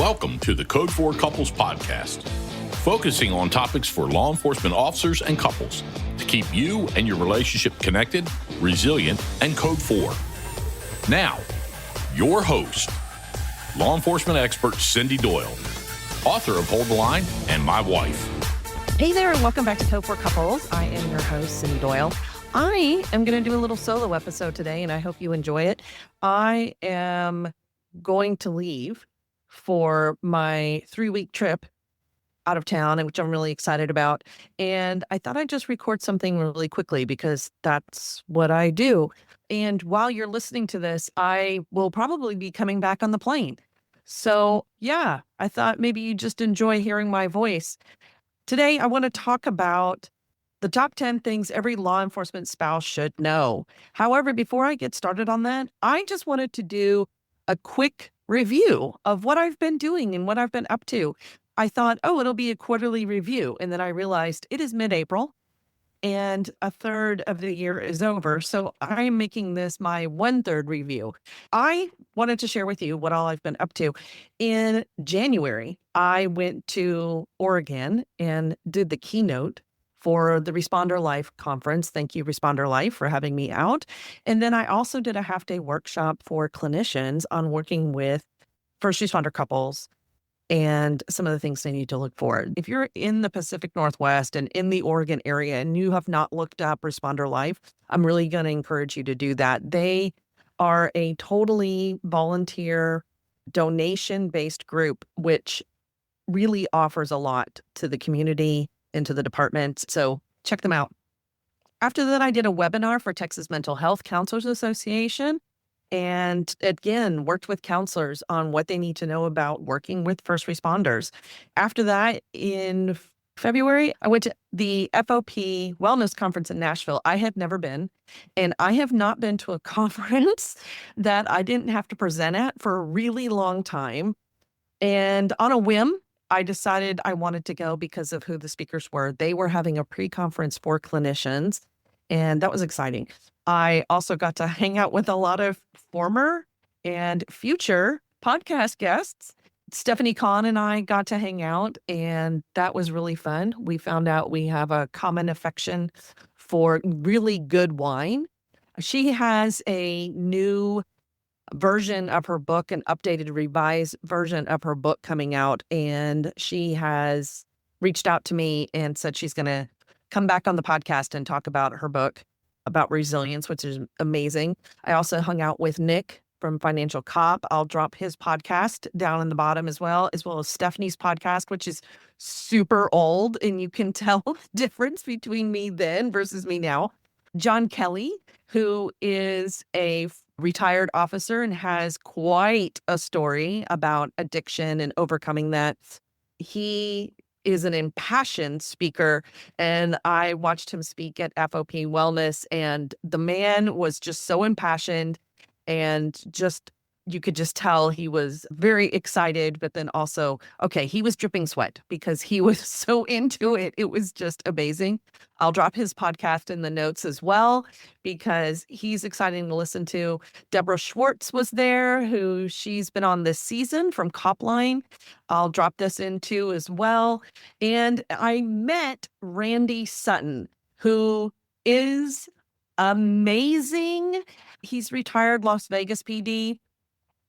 Welcome to the Code 4 Couples podcast, focusing on topics for law enforcement officers and couples to keep you and your relationship connected, resilient, and Code 4. Now, your host, law enforcement expert Cindy Doyle, author of Hold the Line and My Wife. Hey there, and welcome back to Code 4 Couples. I am your host, Cindy Doyle. I am going to do a little solo episode today, and I hope you enjoy it. I am going to leave for my 3-week trip out of town, which I'm really excited about. And I thought I'd just record something really quickly because that's what I do. And while you're listening to this, I will probably be coming back on the plane. So yeah, I thought maybe you just enjoy hearing my voice. Today, I want to talk about the top 10 things every law enforcement spouse should know. However, before I get started on that, I just wanted to do a quick review of what I've been doing and what I've been up to. I thought, it'll be a quarterly review. And then I realized it is mid-April and a third of the year is over. So I'm making this my 1/3 review. I wanted to share with you what all I've been up to. In January, I went to Oregon and did the keynote for the Responder Life conference. Thank you, Responder Life, for having me out. And then I also did a half-day workshop for clinicians on working with first responder couples and some of the things they need to look for. If you're in the Pacific Northwest and in the Oregon area and you have not looked up Responder Life, I'm really going to encourage you to do that. They are a totally volunteer, donation-based group, which really offers a lot to the community and to the department. So check them out. After that, I did a webinar for Texas Mental Health Counselors Association. And again, worked with counselors on what they need to know about working with first responders. After that, in February, I went to the FOP Wellness Conference in Nashville. I had never been, and I have not been to a conference that I didn't have to present at for a really long time. And on a whim, I decided I wanted to go because of who the speakers were. They were having a pre-conference for clinicians, and that was exciting. I also got to hang out with a lot of former and future podcast guests. Stephanie Kahn and I got to hang out, and that was really fun. We found out we have a common affection for really good wine. She has a new version of her book, an updated revised version of her book coming out, and she has reached out to me and said she's going to come back on the podcast and talk about her book about resilience, which is amazing. I also hung out with Nick from Financial Cop. I'll drop his podcast down in the bottom as well as Stephanie's podcast, which is super old, and you can tell the difference between me then versus me now. John Kelly, who is a retired officer and has quite a story about addiction and overcoming that. He is an impassioned speaker, and I watched him speak at FOP Wellness, and the man was just so impassioned and you could just tell he was very excited, but then also, he was dripping sweat because he was so into it. It was just amazing. I'll drop his podcast in the notes as well because he's exciting to listen to. Deborah Schwartz was there, who she's been on this season from Copline. I'll drop this into as well. And I met Randy Sutton, who is amazing. He's retired Las Vegas PD.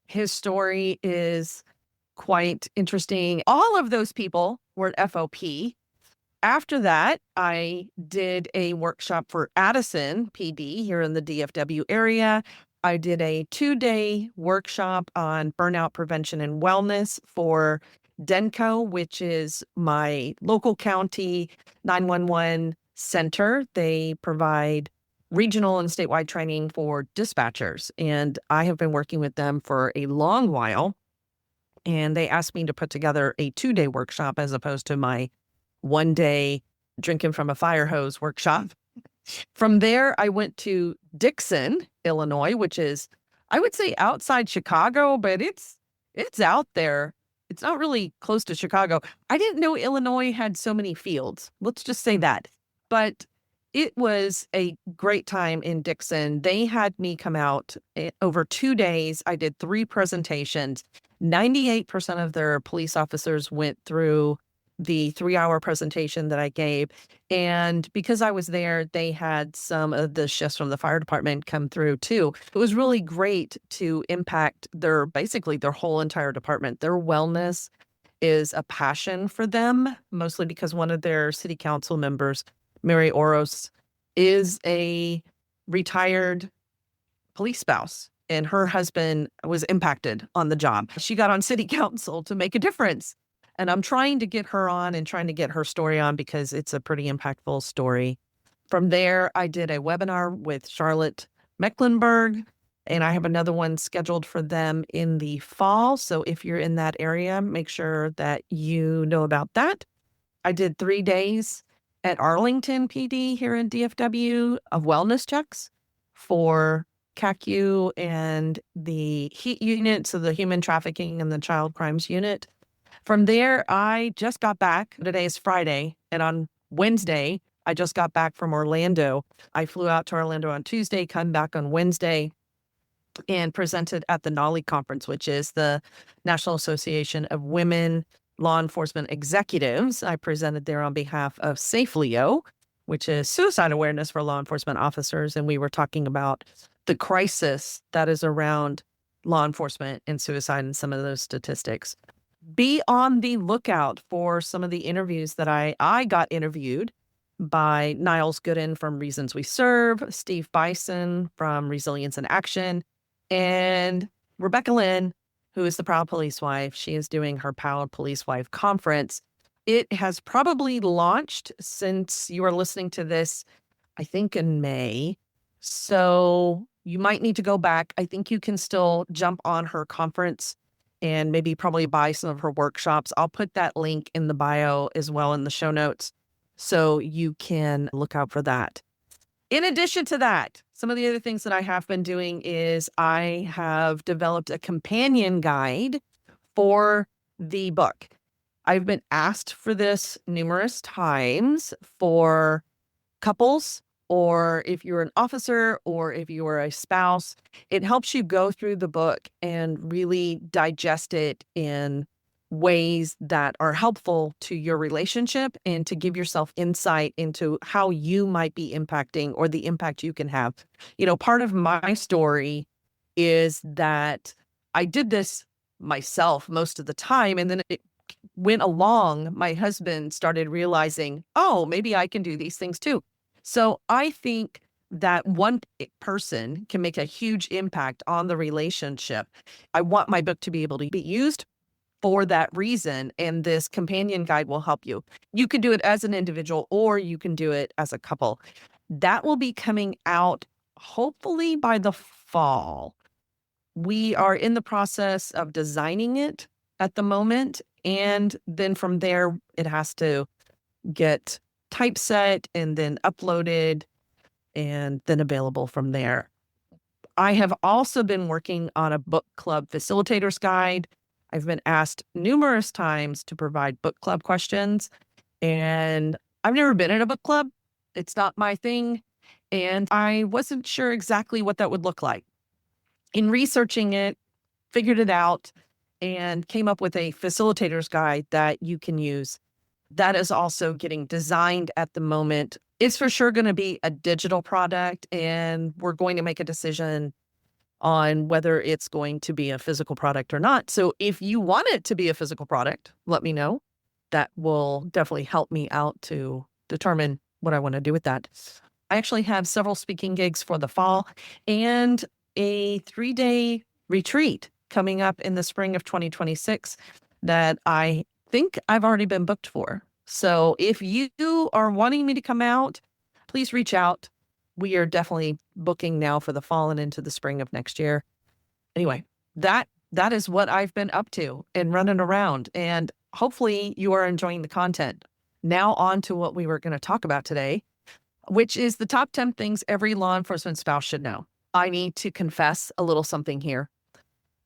His story is quite interesting. All of those people were at FOP. After that, I did a workshop for Addison PD here in the DFW area. I did a 2-day workshop on burnout prevention and wellness for DENCO, which is my local county 911 center. They provide regional and statewide training for dispatchers. And I have been working with them for a long while. And they asked me to put together a 2-day workshop as opposed to my 1-day drinking from a fire hose workshop. From there, I went to Dixon, Illinois, which is, I would say, outside Chicago, but it's out there. It's not really close to Chicago. I didn't know Illinois had so many fields. Let's just say that. But it was a great time in Dixon. They had me come out over 2 days. I did 3 presentations. 98% of their police officers went through the 3-hour presentation that I gave. And because I was there, they had some of the shifts from the fire department come through too. It was really great to impact basically their whole entire department. Their wellness is a passion for them, mostly because one of their city council members, Mary Oros, is a retired police spouse, and her husband was impacted on the job. She got on city council to make a difference. And I'm trying to get her on and trying to get her story on because it's a pretty impactful story. From there, I did a webinar with Charlotte Mecklenburg, and I have another one scheduled for them in the fall. So if you're in that area, make sure that you know about that. I did 3 days at Arlington PD here in DFW of wellness checks for CACU and the HEAT unit, so the human trafficking and the child crimes unit. From there, I just got back. Today is Friday, and on Wednesday, I just got back from Orlando. I flew out to Orlando on Tuesday, come back on Wednesday, and presented at the NALI conference, which is the National Association of Women Law Enforcement Executives. I presented there on behalf of Safe Leo, which is suicide awareness for law enforcement officers. And we were talking about the crisis that is around law enforcement and suicide and some of those statistics. Be on the lookout for some of the interviews that I got interviewed by Niles Gooden from Reasons We Serve, Steve Bison from Resilience in Action, and Rebecca Lynn, who is the Proud Police Wife. She is doing her Proud Police Wife conference. It has probably launched since you are listening to this, I think in May. So you might need to go back. I think you can still jump on her conference and maybe probably buy some of her workshops. I'll put that link in the bio as well in the show notes, so you can look out for that. In addition to that, some of the other things that I have been doing is I have developed a companion guide for the book. I've been asked for this numerous times for couples, or if you're an officer, or if you are a spouse. It helps you go through the book and really digest it in ways that are helpful to your relationship and to give yourself insight into how you might be impacting or the impact you can have. You know, part of my story is that I did this myself most of the time, and then it went along. My husband started realizing, oh, maybe I can do these things too. So I think that one person can make a huge impact on the relationship. I want my book to be able to be used for that reason, and this companion guide will help you. You can do it as an individual, or you can do it as a couple. That will be coming out hopefully by the fall. We are in the process of designing it at the moment, and then from there, it has to get typeset and then uploaded and then available from there. I have also been working on a book club facilitator's guide. I've been asked numerous times to provide book club questions, and I've never been in a book club. It's not my thing, and I wasn't sure exactly what that would look like. In researching it, figured it out, and came up with a facilitator's guide that you can use. That is also getting designed at the moment. It's for sure going to be a digital product, and we're going to make a decision on whether it's going to be a physical product or not. So if you want it to be a physical product, let me know. That will definitely help me out to determine what I want to do with that. I actually have several speaking gigs for the fall and a 3-day retreat coming up in the spring of 2026 that I think I've already been booked for. So if you are wanting me to come out, please reach out. We are definitely booking now for the fall and into the spring of next year. Anyway, that is what I've been up to and running around, and hopefully you are enjoying the content. Now on to what we were going to talk about today, which is the top 10 things every law enforcement spouse should know. I need to confess a little something here,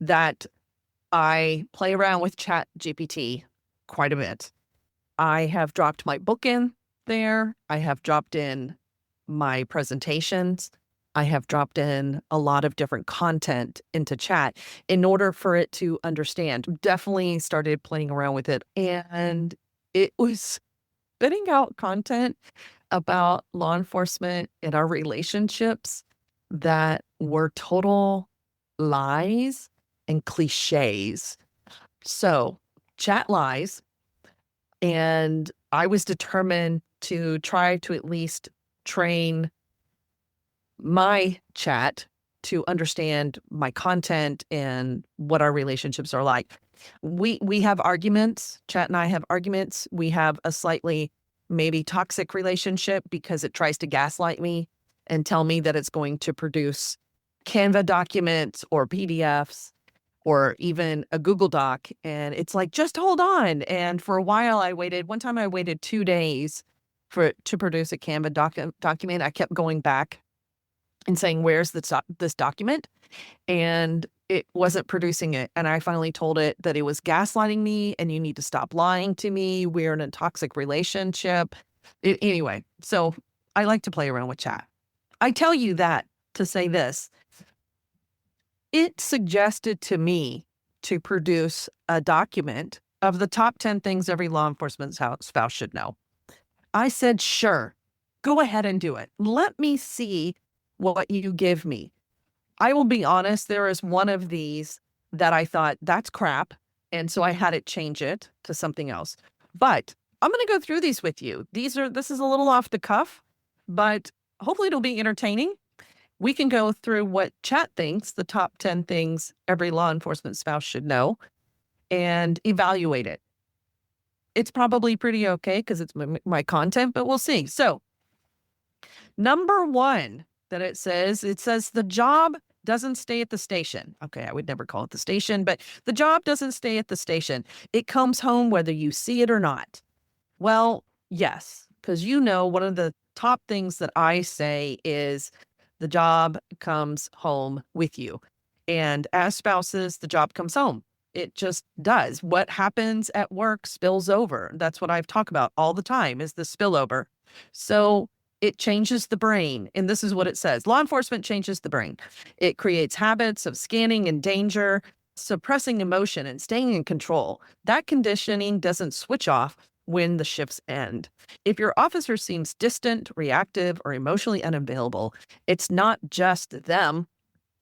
that I play around with ChatGPT quite a bit. I have dropped my book in there. I have dropped in my presentations. I have dropped in a lot of different content into chat in order for it to understand. Definitely started playing around with it, and it was spitting out content about law enforcement and our relationships that were total lies and cliches. So, chat lies, and I was determined to try to at least train my chat to understand my content and what our relationships are like. We have arguments, chat and I have arguments. We have a slightly maybe toxic relationship because it tries to gaslight me and tell me that it's going to produce Canva documents or PDFs or even a Google Doc. And it's like, just hold on. And for a while I waited. One time I waited 2 days to produce a Canva document. I kept going back and saying, where's this document? And it wasn't producing it. And I finally told it that it was gaslighting me and you need to stop lying to me. We're in a toxic relationship. Anyway, so I like to play around with chat. I tell you that to say this. It suggested to me to produce a document of the top 10 things every law enforcement spouse should know. I said, sure, go ahead and do it. Let me see what you give me. I will be honest, there is one of these that I thought, that's crap. And so I had it change it to something else. But I'm going to go through these with you. This is a little off the cuff, but hopefully it'll be entertaining. We can go through what chat thinks, the top 10 things every law enforcement spouse should know, and evaluate it. It's probably pretty okay because it's my content, but we'll see. So number 1 that it says the job doesn't stay at the station. Okay, I would never call it the station, but the job doesn't stay at the station. It comes home whether you see it or not. Well, yes, because one of the top things that I say is the job comes home with you. And as spouses, the job comes home. It just does. What happens at work spills over. That's what I've talked about all the time is the spillover. So it changes the brain. And this is what it says. Law enforcement changes the brain. It creates habits of scanning and danger, suppressing emotion and staying in control. That conditioning doesn't switch off when the shifts end. If your officer seems distant, reactive, or emotionally unavailable, it's not just them,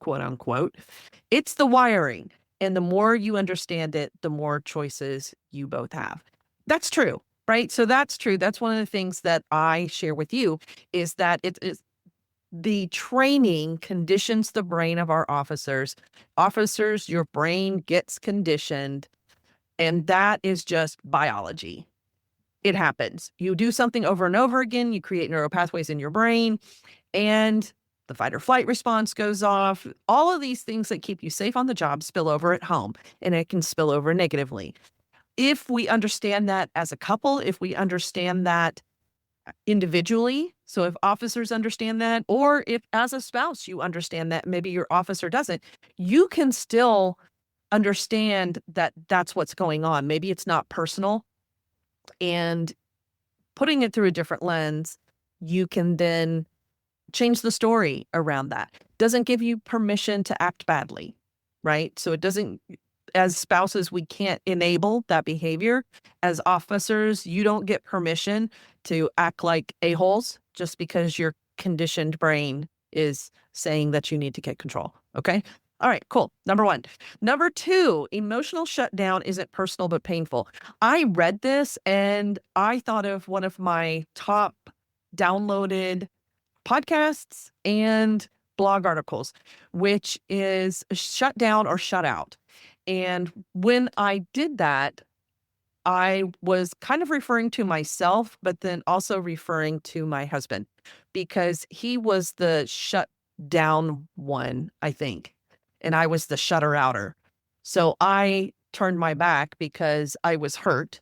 quote unquote. It's the wiring. And the more you understand it, the more choices you both have. That's true. Right. So that's true. That's one of the things that I share with you is that it is the training conditions the brain of our officers. Officers, your brain gets conditioned, and that is just biology. It happens. You do something over and over again, you create neural pathways in your brain, and the fight or flight response goes off. All of these things that keep you safe on the job spill over at home, and it can spill over negatively. If we understand that as a couple, if we understand that individually, so if officers understand that, or if as a spouse you understand that, maybe your officer doesn't, you can still understand that that's what's going on. Maybe it's not personal, and putting it through a different lens, you can then change the story around that. Doesn't give you permission to act badly, right? So it doesn't. As spouses, we can't enable that behavior. As officers, you don't get permission to act like a-holes just because your conditioned brain is saying that you need to get control. Okay. All right, cool. Number 1. Number 2, emotional shutdown isn't personal, but painful. I read this and I thought of one of my top downloaded podcasts and blog articles, which is shut down or shut out. And when I did that, I was kind of referring to myself, but then also referring to my husband because he was the shut down one, I think, and I was the shutter outer. So I turned my back because I was hurt,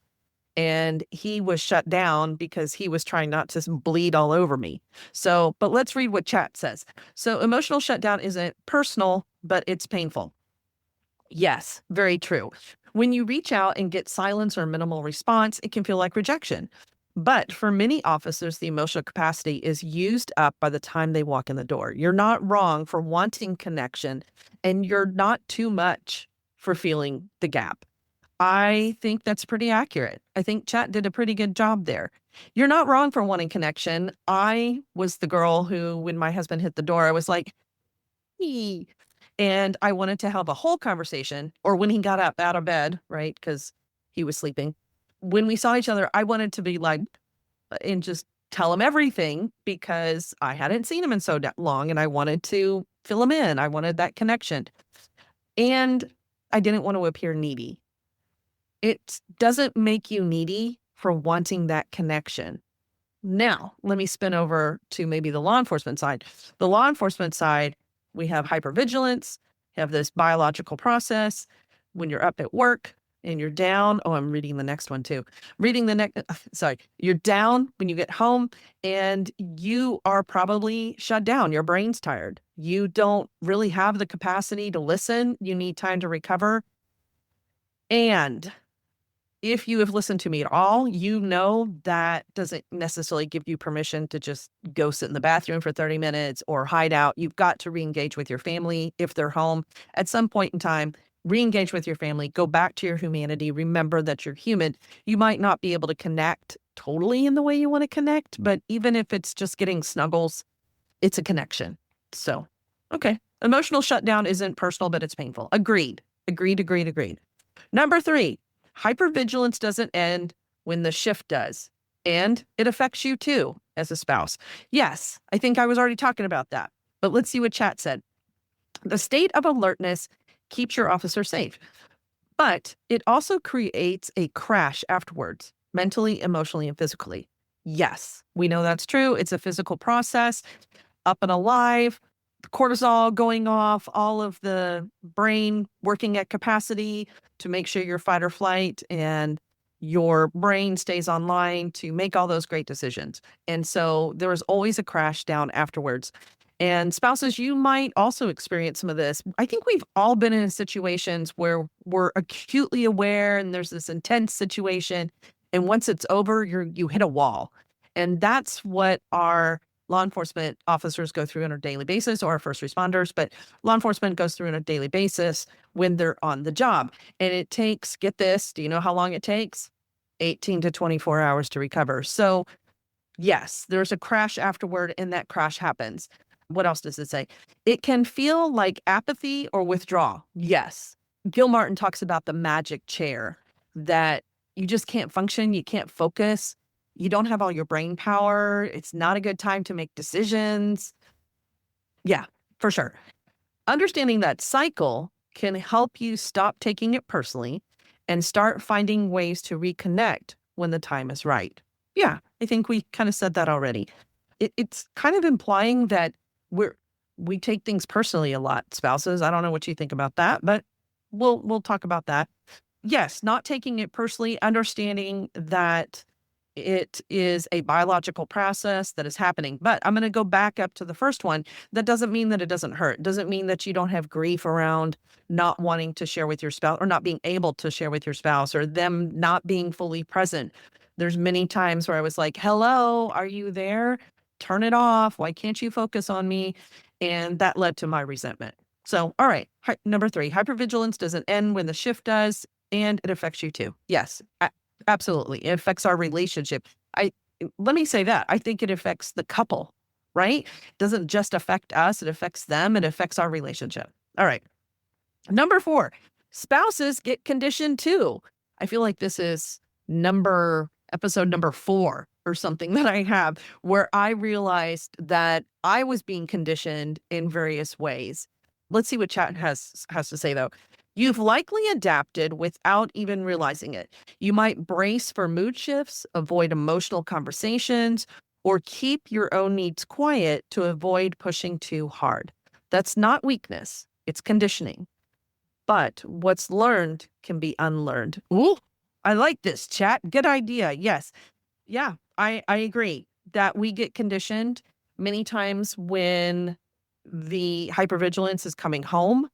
and he was shut down because he was trying not to bleed all over me. So, but let's read what chat says. So emotional shutdown isn't personal, but it's painful. Yes, very true. When you reach out and get silence or minimal response, it can feel like rejection. But for many officers, the emotional capacity is used up by the time they walk in the door. You're not wrong for wanting connection, and you're not too much for feeling the gap. I think that's pretty accurate. I think chat did a pretty good job there. You're not wrong for wanting connection. I was the girl who, when my husband hit the door, I was like, "Ee," and I wanted to have a whole conversation, or when he got up out of bed, right? Because he was sleeping. When we saw each other, I wanted to be like, and just tell him everything because I hadn't seen him in so long and I wanted to fill him in. I wanted that connection. And I didn't want to appear needy. It doesn't make you needy for wanting that connection. Now, let me spin over to maybe the law enforcement side. The law enforcement side, we have hypervigilance, have this biological process. When you're up at work and you're down, oh, I'm reading the next one too. Reading the next, sorry, you're down when you get home and you are probably shut down. Your brain's tired. You don't really have the capacity to listen. You need time to recover. And if you have listened to me at all, you know that doesn't necessarily give you permission to just go sit in the bathroom for 30 minutes or hide out. You've got to reengage with your family if they're home. At some point in time, reengage with your family, go back to your humanity. Remember that you're human. You might not be able to connect totally in the way you want to connect, but even if it's just getting snuggles, it's a connection. So, okay. Emotional shutdown isn't personal, but it's painful. Agreed. Agreed. Number 3. Hypervigilance doesn't end when the shift does, and it affects you too as a spouse. Yes, I think I was already talking about that, but let's see what chat said. The state of alertness keeps your officer safe, but it also creates a crash afterwards, mentally, emotionally, and physically. Yes, we know that's true. It's a physical process, up and alive, cortisol going off, all of the brain working at capacity to make sure your fight or flight and your brain stays online to make all those great decisions. And so there is always a crash down afterwards. And spouses, you might also experience some of this. I think we've all been in situations where we're acutely aware and there's this intense situation. And once it's over, you hit a wall. And that's what our law enforcement officers go through on a daily basis, or our first responders, but law enforcement goes through on a daily basis when they're on the job. And it takes, get this, do you know how long it takes? 18 to 24 hours to recover. So yes, there's a crash afterward and that crash happens. What else does it say? It can feel like apathy or withdrawal. Yes. Gil Martin talks about the magic chair, that you just can't function. You can't focus. You don't have all your brain power. It's not a good time to make decisions. Yeah, for sure. Understanding that cycle can help you stop taking it personally and start finding ways to reconnect when the time is right. Yeah, I think we kind of said that already. It's kind of implying that we take things personally a lot, spouses. I don't know what you think about that, but we'll talk about that. Yes, not taking it personally, understanding that it is a biological process that is happening. But I'm going to go back up to the first one. That doesn't mean that it doesn't hurt. It doesn't mean that you don't have grief around not wanting to share with your spouse, or not being able to share with your spouse, or them not being fully present. There's many times where I was like, hello, are you there? Turn it off. Why can't you focus on me? And that led to my resentment. So, all right. Number 3, hypervigilance doesn't end when the shift does, and it affects you too. Yes, absolutely. It affects our relationship. Let me say that. I think it affects the couple, right? It doesn't just affect us. It affects them. It affects our relationship. All right. Number 4, spouses get conditioned too. I feel like this is episode number 4 or something that I have, where I realized that I was being conditioned in various ways. Let's see what chat has to say though. You've likely adapted without even realizing it. You might brace for mood shifts, avoid emotional conversations, or keep your own needs quiet to avoid pushing too hard. That's not weakness, it's conditioning. But what's learned can be unlearned. Ooh, I like this, chat. Good idea. Yes. Yeah, I agree that we get conditioned many times when the hypervigilance is coming home,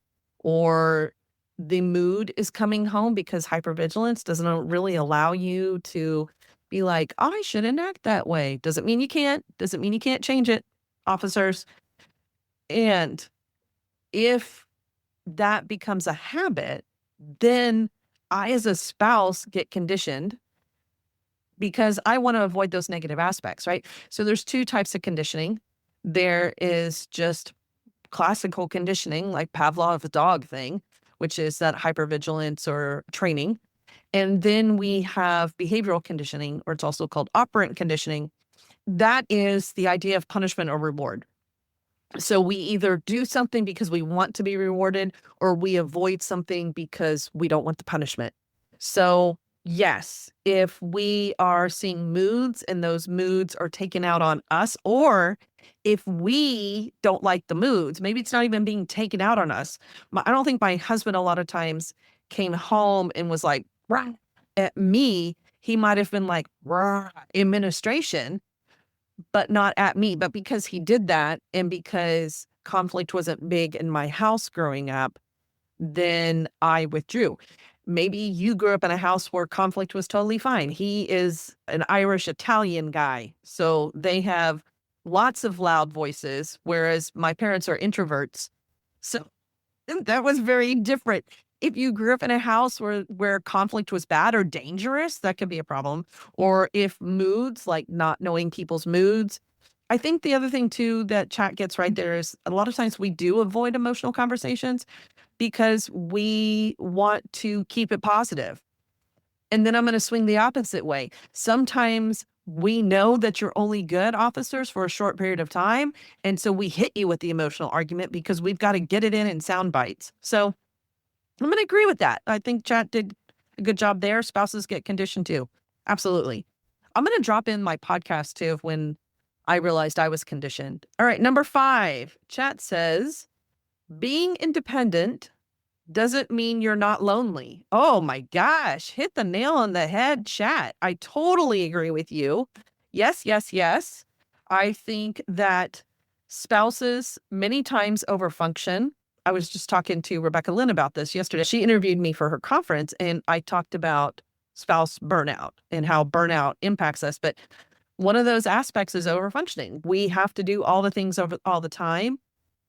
or the mood is coming home, because hypervigilance doesn't really allow you to be like, I shouldn't act that way. Doesn't mean you can't. Doesn't mean you can't change it, officers. And if that becomes a habit, then I, as a spouse, get conditioned because I want to avoid those negative aspects, right? So there's two types of conditioning. There is just classical conditioning, like Pavlov's dog thing, which is that hypervigilance or training. And then we have behavioral conditioning, or it's also called operant conditioning. That is the idea of punishment or reward. So we either do something because we want to be rewarded, or we avoid something because we don't want the punishment. So yes, if we are seeing moods and those moods are taken out on us, or if we don't like the moods, maybe it's not even being taken out on us. I don't think my husband a lot of times came home and was like, "Rah," at me. He might have been like, "Rah," administration, but not at me. But because he did that, and because conflict wasn't big in my house growing up, then I withdrew. Maybe you grew up in a house where conflict was totally fine. He is an Irish Italian guy, so they have lots of loud voices, whereas my parents are introverts. So that was very different. If you grew up in a house where conflict was bad or dangerous, that could be a problem. Or if moods, like not knowing people's moods. I think the other thing too that chat gets right there is a lot of times we do avoid emotional conversations because we want to keep it positive. And then I'm going to swing the opposite way. Sometimes we know that you're only good, officers, for a short period of time. And so we hit you with the emotional argument because we've got to get it in sound bites. So I'm going to agree with that. I think chat did a good job there. Spouses get conditioned too. Absolutely. I'm going to drop in my podcast too of when I realized I was conditioned. All right. Number 5, chat says, being independent doesn't mean you're not lonely. Oh my gosh. Hit the nail on the head, chat. I totally agree with you. Yes, yes, yes. I think that spouses many times overfunction. I was just talking to Rebecca Lynn about this yesterday. She interviewed me for her conference, and I talked about spouse burnout and how burnout impacts us. But one of those aspects is overfunctioning. We have to do all the things all the time.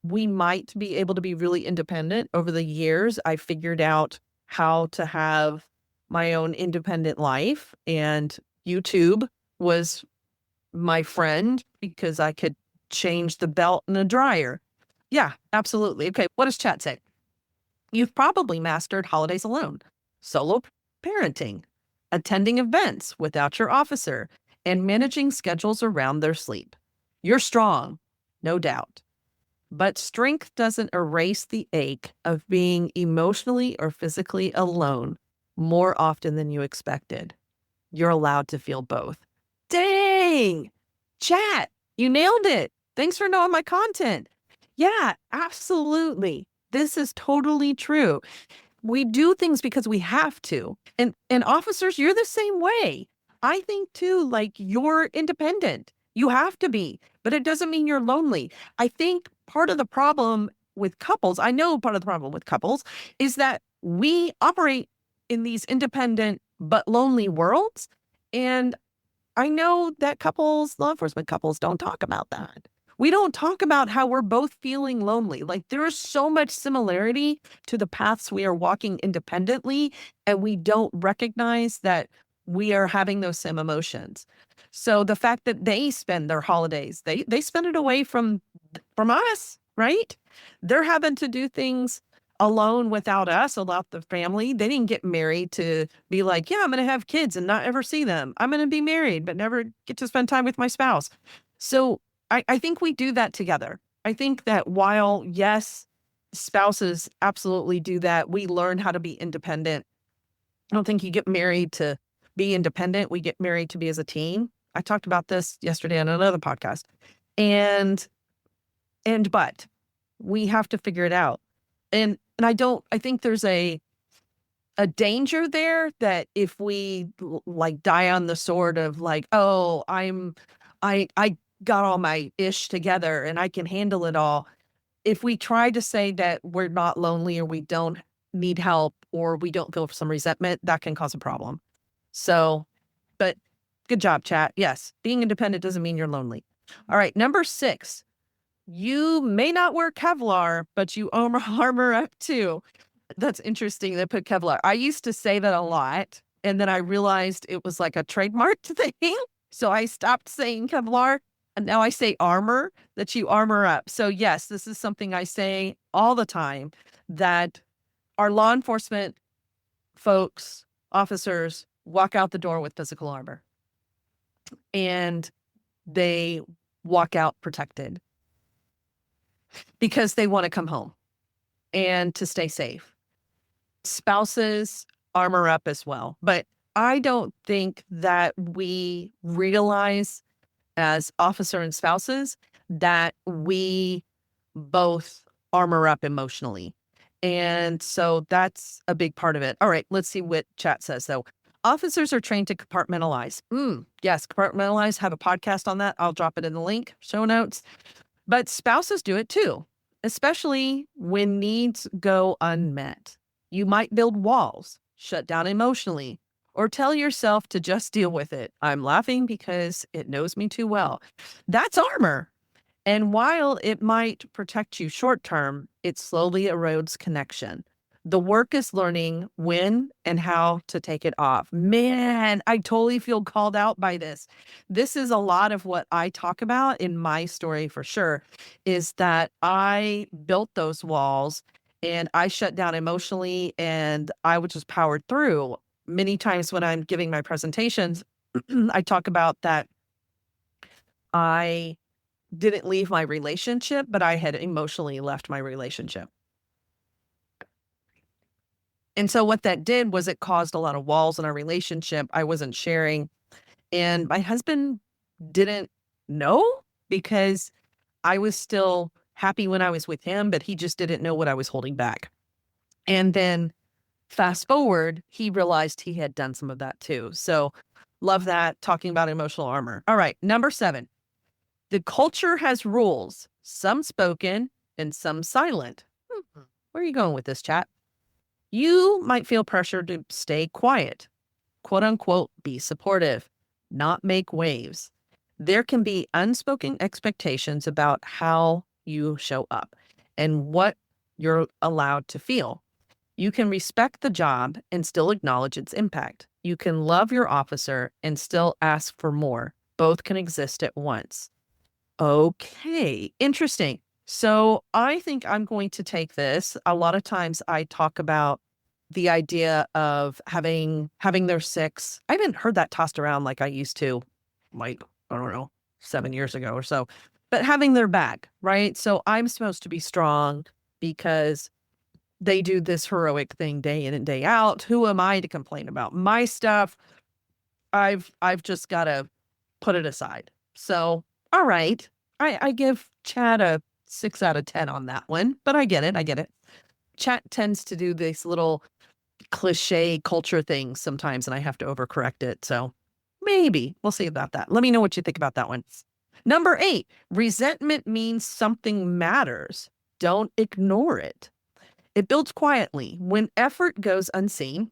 We might be able to be really independent. Over the years, I figured out how to have my own independent life, and YouTube was my friend because I could change the belt in a dryer. Yeah, absolutely. Okay, what does chat say? You've probably mastered holidays alone, solo parenting, attending events without your officer, and managing schedules around their sleep. You're strong, no doubt. But strength doesn't erase the ache of being emotionally or physically alone more often than you expected. You're allowed to feel both. Dang! Chat, you nailed it. Thanks for knowing my content. Yeah, absolutely. This is totally true. We do things because we have to. And officers, you're the same way. I think too, like, you're independent. You have to be, but it doesn't mean you're lonely. I think part of the problem with couples, I know part of the problem with couples is that we operate in these independent but lonely worlds. And I know that couples, law enforcement couples, don't talk about that. We don't talk about how we're both feeling lonely. Like, there is so much similarity to the paths we are walking independently, and we don't recognize that we are having those same emotions. So the fact that they spend their holidays, they spend it away from us, right? They're having to do things alone without us, without the family. They didn't get married to be like, yeah, I'm going to have kids and not ever see them. I'm going to be married, but never get to spend time with my spouse. So I think we do that together. I think that while, yes, spouses absolutely do that, we learn how to be independent. I don't think you get married to be independent. We get married to be as a team. I talked about this yesterday on another podcast. But we have to figure it out. And I think there's a danger there that if we like die on the sword of like, oh, I got all my ish together and I can handle it all. If we try to say that we're not lonely or we don't need help or we don't feel some resentment, that can cause a problem. So, but Good job, chat. Yes, being independent doesn't mean you're lonely. All right, number 6. You may not wear Kevlar, but you armor up too. That's interesting. They put Kevlar. I used to say that a lot, and then I realized it was like a trademarked thing. So I stopped saying Kevlar, and now I say armor, that you armor up. So yes, this is something I say all the time, that our law enforcement folks, officers, walk out the door with physical armor, and they walk out protected because they want to come home and to stay safe. Spouses armor up as well. But I don't think that we realize as officer and spouses that we both armor up emotionally. And so that's a big part of it. All right, let's see what chat says though. Officers are trained to compartmentalize. Yes, compartmentalize. Have a podcast on that. I'll drop it in the link, show notes. But spouses do it too, especially when needs go unmet. You might build walls, shut down emotionally, or tell yourself to just deal with it. I'm laughing because it knows me too well. That's armor. And while it might protect you short term, it slowly erodes connection. The work is learning when and how to take it off. Man, I totally feel called out by this. This is a lot of what I talk about in my story for sure, is that I built those walls and I shut down emotionally and I would just power through. Many times when I'm giving my presentations, I talk about that I didn't leave my relationship, but I had emotionally left my relationship. And so what that did was it caused a lot of walls in our relationship. I wasn't sharing. And my husband didn't know because I was still happy when I was with him, but he just didn't know what I was holding back. And then fast forward, he realized he had done some of that too. So love that, talking about emotional armor. All right, number 7. The culture has rules, some spoken and some silent. Where are you going with this, chat? You might feel pressure to stay quiet, quote unquote, be supportive, not make waves. There can be unspoken expectations about how you show up and what you're allowed to feel. You can respect the job and still acknowledge its impact. You can love your officer and still ask for more. Both can exist at once. Okay, interesting. So I think I'm going to take this. A lot of times I talk about the idea of having their 6. I haven't heard that tossed around like I used to, like, I don't know, 7 years ago or so, but having their back, right? So I'm supposed to be strong because they do this heroic thing day in and day out. Who am I to complain about my stuff? I've just got to put it aside. So, all right. I give Chad a 6 out of 10 on that one, but I get it. Chat tends to do these little cliche culture things sometimes, and I have to overcorrect it. So maybe we'll see about that. Let me know what you think about that one. Number 8, resentment means something matters. Don't ignore it. It builds quietly. When effort goes unseen,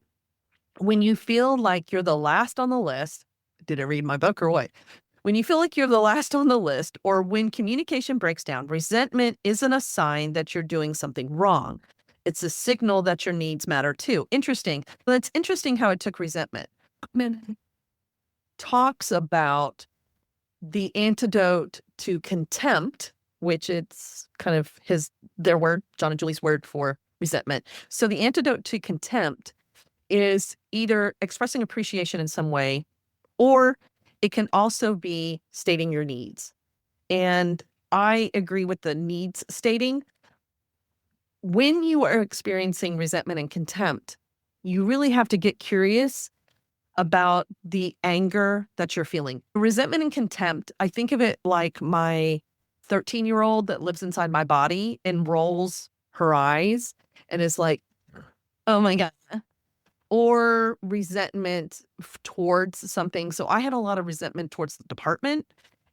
when you feel like you're the last on the list, did I read my book or what? When you feel like you're the last on the list, or when communication breaks down, resentment isn't a sign that you're doing something wrong. It's a signal that your needs matter too. Interesting. But it's interesting how it took resentment. Talks about the antidote to contempt, which it's kind of their word, John and Julie's word for resentment. So the antidote to contempt is either expressing appreciation in some way, or it can also be stating your needs. And I agree with the needs stating. When you are experiencing resentment and contempt, you really have to get curious about the anger that you're feeling. Resentment and contempt, I think of it like my 13-year-old that lives inside my body and rolls her eyes and is like, oh my God. Or resentment towards something. So I had a lot of resentment towards the department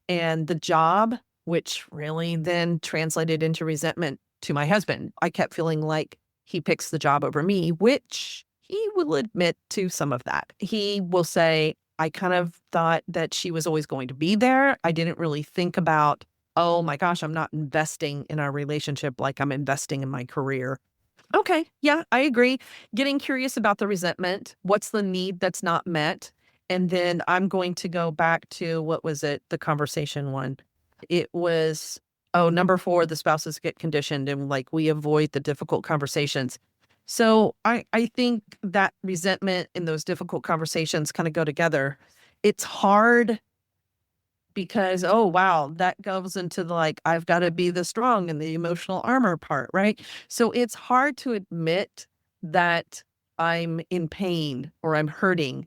and the job, which really then translated into resentment to my husband. I kept feeling like he picks the job over me, which he will admit to some of that. He will say, I kind of thought that she was always going to be there. I didn't really think about, oh my gosh, I'm not investing in our relationship like I'm investing in my career. Okay, yeah, I agree. Getting curious about the resentment. What's the need that's not met? And then I'm going to go back to, what was it? The conversation one. It was, oh, number 4, the spouses get conditioned and like we avoid the difficult conversations. So I think that resentment and those difficult conversations kind of go together. It's hard because, oh, wow, that goes into the like, I've got to be the strong and the emotional armor part, right? So it's hard to admit that I'm in pain or I'm hurting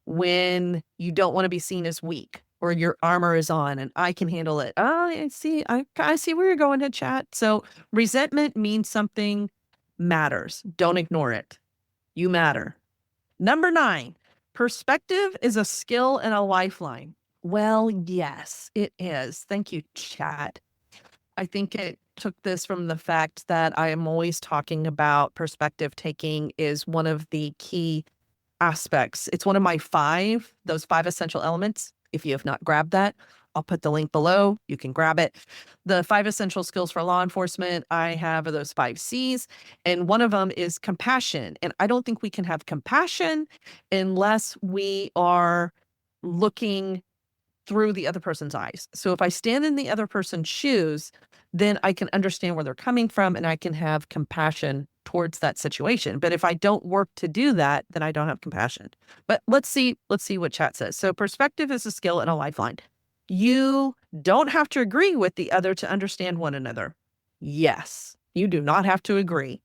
when you don't want to be seen as weak or your armor is on and I can handle it. Oh, I see. I see where you're going to chat. So resentment means something matters. Don't ignore it. You matter. Number 9, perspective is a skill and a lifeline. Well, yes, it is. Thank you, chat. I think it took this from the fact that I am always talking about perspective taking is one of the key aspects. It's one of my 5, those 5 essential elements. If you have not grabbed that, I'll put the link below. You can grab it. The 5 essential skills for law enforcement I have are those 5 C's, and one of them is compassion. And I don't think we can have compassion unless we are looking through the other person's eyes. So if I stand in the other person's shoes, then I can understand where they're coming from and I can have compassion towards that situation. But if I don't work to do that, then I don't have compassion. But let's see what chat says. So perspective is a skill and a lifeline. You don't have to agree with the other to understand one another. Yes, you do not have to agree.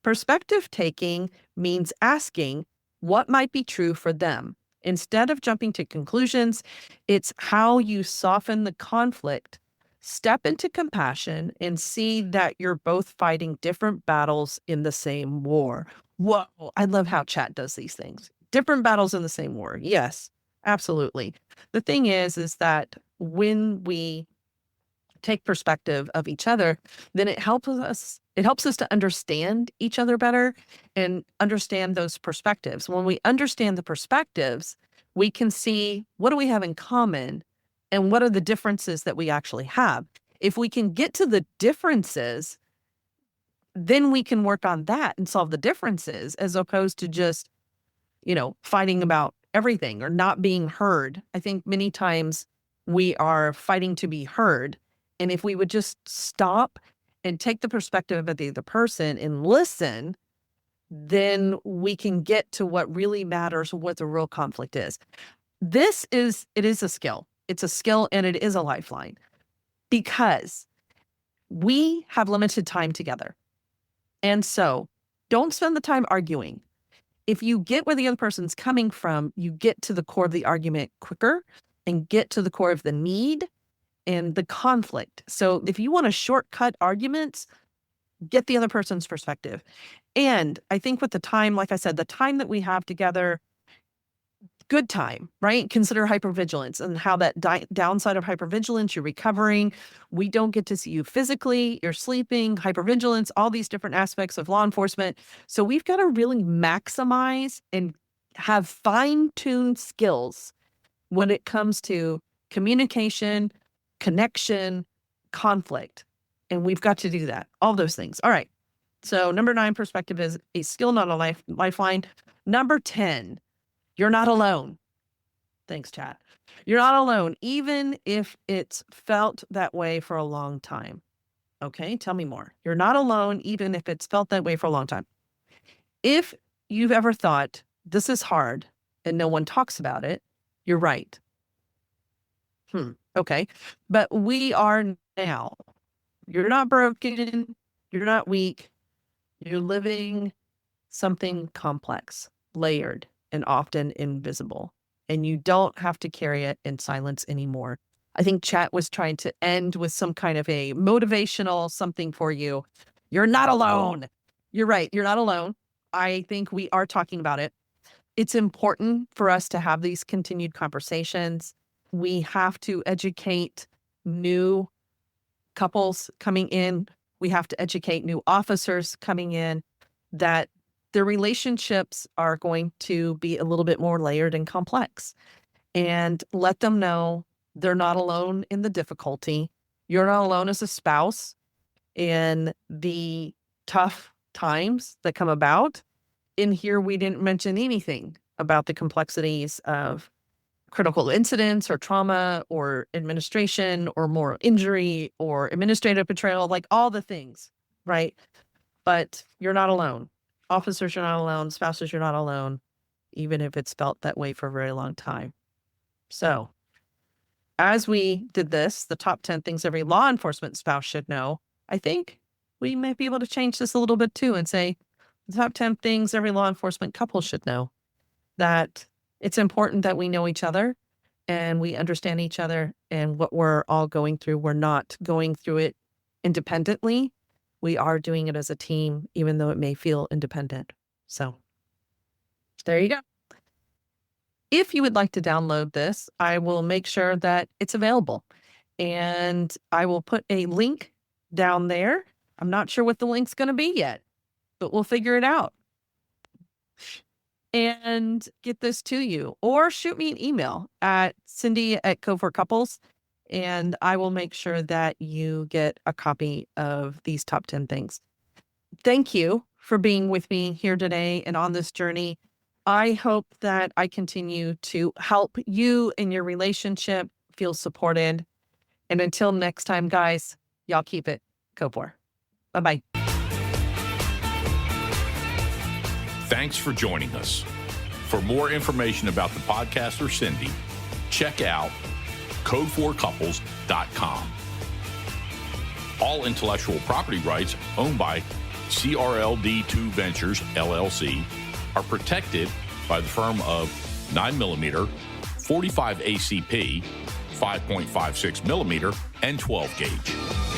Perspective taking means asking what might be true for them. Instead of jumping to conclusions, it's how you soften the conflict, step into compassion, and see that you're both fighting different battles in the same war. Whoa, I love how chat does these things. Different battles in the same war. Yes, absolutely. The thing is that when we take perspective of each other, then it helps us to understand each other better and understand those perspectives. When we understand the perspectives, we can see what do we have in common and what are the differences that we actually have. If we can get to the differences, then we can work on that and solve the differences as opposed to just, fighting about everything or not being heard. I think many times we are fighting to be heard. And if we would just stop and take the perspective of the other person and listen, then we can get to what really matters, what the real conflict is. It is a skill. It's a skill and it is a lifeline because we have limited time together. And so don't spend the time arguing. If you get where the other person's coming from, you get to the core of the argument quicker and get to the core of the need and the conflict. So if you want to shortcut arguments, get the other person's perspective. And I think with the time, like I said, the time that we have together, good time, right? Consider hypervigilance and how that downside of hypervigilance, you're recovering. We don't get to see you physically, you're sleeping, hypervigilance, all these different aspects of law enforcement. So we've got to really maximize and have fine-tuned skills when it comes to communication, connection, conflict. And we've got to do that. All those things. All right. So number 9, perspective is a skill, not a lifeline. Number 10, you're not alone. Thanks, chat. You're not alone, even if it's felt that way for a long time. Okay, tell me more. You're not alone, even if it's felt that way for a long time. If you've ever thought, this is hard and no one talks about it, you're right. Okay. But we are now. You're not broken. You're not weak. You're living something complex, layered, and often invisible. And you don't have to carry it in silence anymore. I think chat was trying to end with some kind of a motivational something for you. You're not alone. You're right. You're not alone. I think we are talking about it. It's important for us to have these continued conversations. We have to educate new couples coming in. We have to educate new officers coming in that the relationships are going to be a little bit more layered and complex. and let them know they're not alone in the difficulty. You're not alone as a spouse in the tough times that come about. In here, we didn't mention anything about the complexities of critical incidents or trauma or administration or moral injury or administrative betrayal, like all the things, right? But you're not alone. Officers, you're not alone. Spouses, you're not alone, even if it's felt that way for a very long time. So as we did this, the top 10 things every law enforcement spouse should know, I think we might be able to change this a little bit too and say the top 10 things every law enforcement couple should know. That it's important that we know each other and we understand each other and what we're all going through. We're not going through it independently. We are doing it as a team, even though it may feel independent. So there you go. If you would like to download this, I will make sure that it's available. And I will put a link down there. I'm not sure what the link's going to be yet, but we'll figure it out. And get this to you, or shoot me an email at Cindy@Code4Couples, and I will make sure that you get a copy of these top 10 things. Thank you for being with me here today and on this journey. I hope that I continue to help you in your relationship feel supported. And until next time, guys, y'all keep it Code 4. Bye-bye. Thanks for joining us. For more information about the podcast or Cindy, check out code4couples.com. All intellectual property rights owned by CRLD2 Ventures, LLC, are protected by the firm of 9mm, 45 ACP, 5.56mm, and 12 gauge.